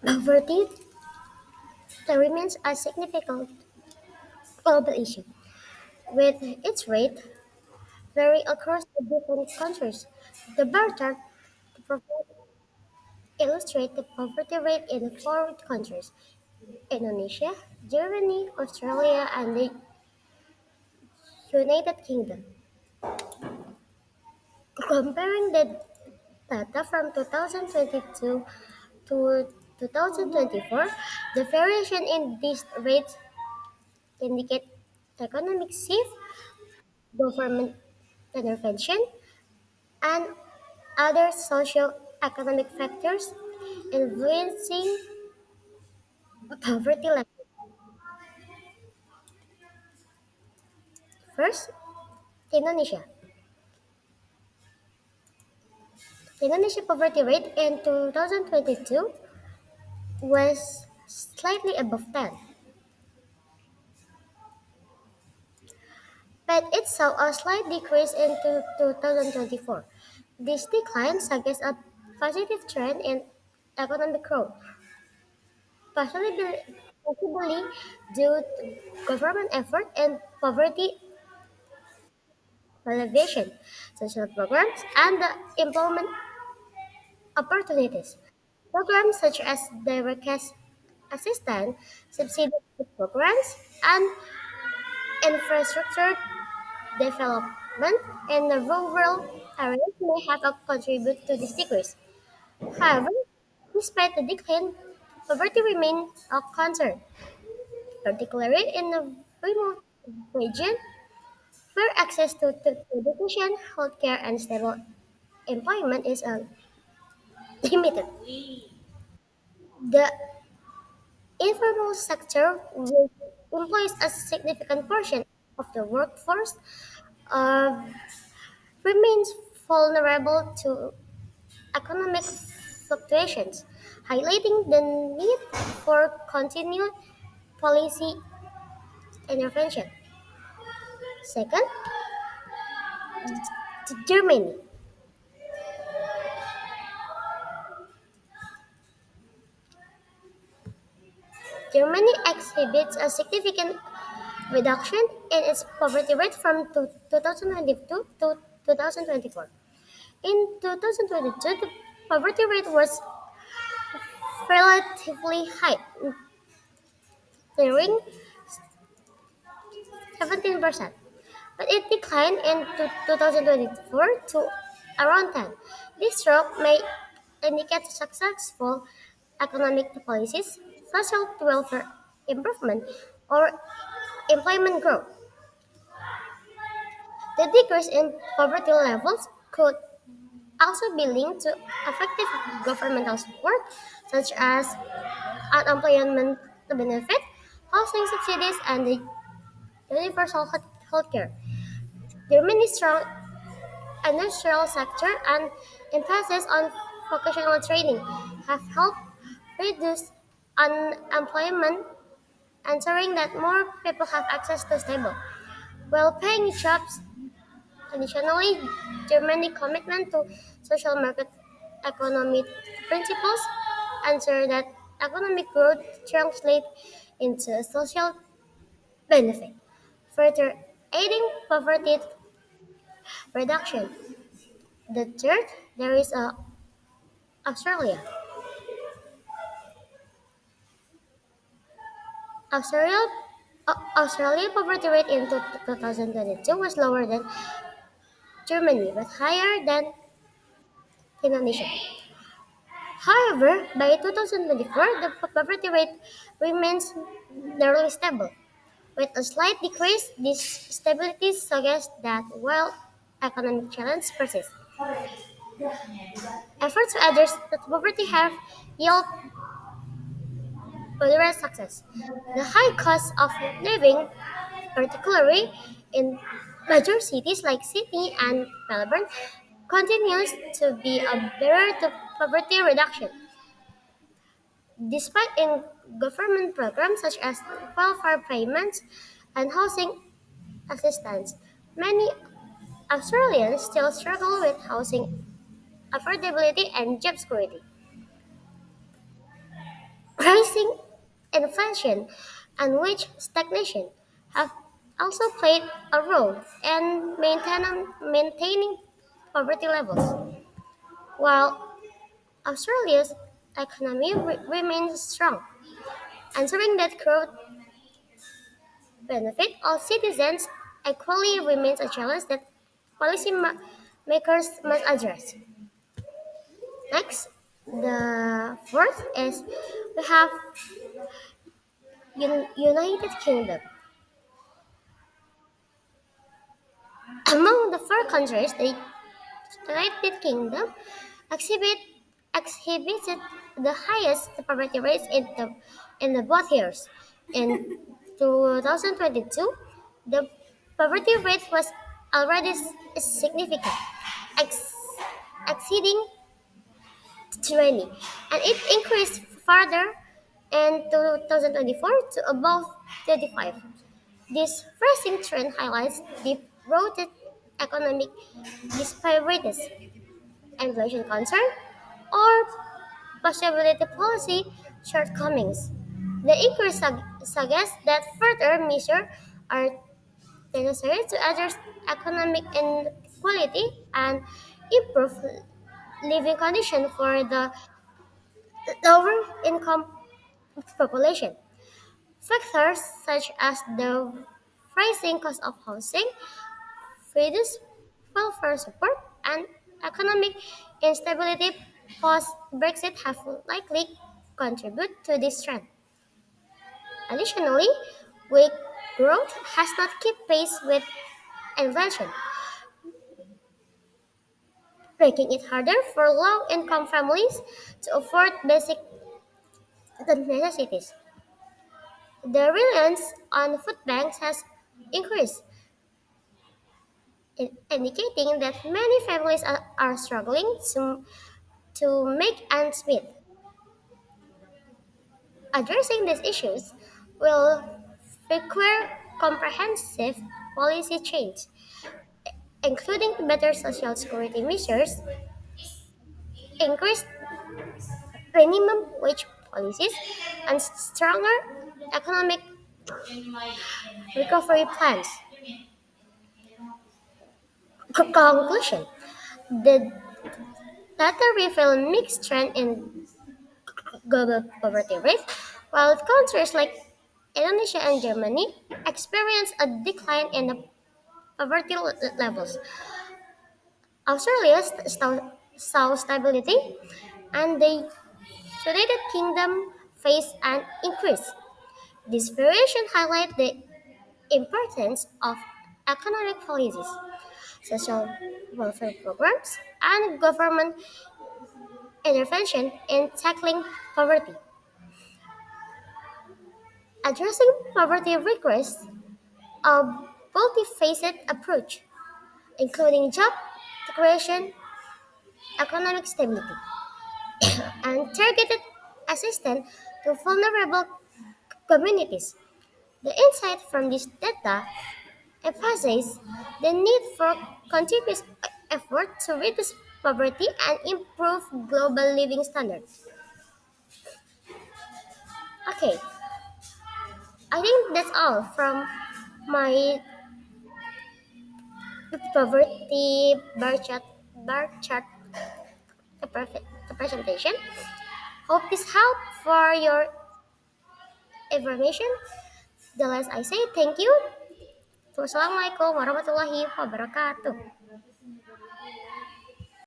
Poverty remains a significant global issue, with its rate varying across the different countries. The bar chart illustrates the poverty rate in four countries: Indonesia, Germany, Australia, and the United Kingdom. Comparing the data from 2022 to 2024, the variation in these rates indicate economic shift, government intervention, and other socio-economic factors influencing poverty level. First, Indonesia. Indonesia poverty rate in 2022 was slightly above 10, but it saw a slight decrease in 2024. This decline suggests a positive trend in economic growth, possibly due to government effort and poverty alleviation, social programs, and the employment opportunities. Programs such as direct cash assistance, subsidy programs, and infrastructure development in the rural areas may have contributed to this decrease. However, despite the decline, poverty remains a concern, particularly in the remote region where access to education, healthcare, and stable employment is limited. The informal sector, which employs a significant portion of the workforce, uh, remains vulnerable to economic fluctuations, highlighting the need for continued policy intervention. Second, Germany. Germany exhibits a significant reduction in its poverty rate from 2022 to 2024. In 2022, the poverty rate was relatively high, nearing 17%, but it declined in 2024 to around 10. This drop may indicate successful economic policies, social welfare improvement, or employment growth. The decrease in poverty levels could also be linked to effective governmental support, such as unemployment benefit, housing subsidies, and the universal healthcare. Germany's strong industrial sector and emphasis on vocational training have helped reduce unemployment, ensuring that more people have access to stable, well-paying jobs. Additionally, Germany's commitment to social market economy principles ensure that economic growth translates into social benefit, further aiding poverty reduction. The third, there is Australia. Australia, Australia poverty rate in 2022 was lower than Germany, but higher than Indonesia. However, by 2024, the poverty rate remains nearly stable. With a slight decrease, this stability suggests that while economic challenges persist, efforts to address that poverty have yielded moderate success. The high cost of living, particularly in major cities like Sydney and Melbourne, continues to be a barrier to poverty reduction. Despite in government programs such as welfare payments and housing assistance, many Australians still struggle with housing affordability and job security. rising inflation and wage stagnation have also played a role in maintaining poverty levels. While Australia's economy remains strong, ensuring that growth benefit all citizens equally remains a challenge that policymakers must address. Next, the fourth is we have United Kingdom. Among the four countries, the United Kingdom exhibit, exhibited the highest poverty rates in the both years. In 2022, the poverty rate was already significant, ex- exceeding 20, and it increased further in 2024 to above 35. This rising trend highlights deep-rooted economic disparities, inflation concern, or possibility policy shortcomings. The increase suggests that further measures are necessary to address economic inequality and improve living conditions for the lower income population. Factors such as the rising cost of housing, reduced welfare support, and economic instability post-Brexit have likely contributed to this trend. Additionally, weak growth has not kept pace with inflation, making it harder for low-income families to afford basic necessities. The reliance on food banks has increased, indicating that many families are struggling to make ends meet. Addressing these issues will require comprehensive policy change, including better social security measures, increased minimum wage policies, and stronger economic recovery plans. Conclusion: the data reveal mixed trend in global poverty rate, while countries like Indonesia and Germany experience a decline in the poverty levels. Australia saw stability, and the United Kingdom faced an increase. This variation highlights the importance of economic policies, social welfare programs, and government intervention in tackling poverty. Addressing poverty requires a multifaceted approach, including job creation, economic stability, and targeted assistance to vulnerable communities. The insight from this data emphasizes the need for continuous effort to reduce poverty and improve global living standards. Okay, I think that's all from my poverty bar chart the presentation. Hope this helped for your information. The last I say thank you. Wassalamualaikum warahmatullahi wabarakatuh.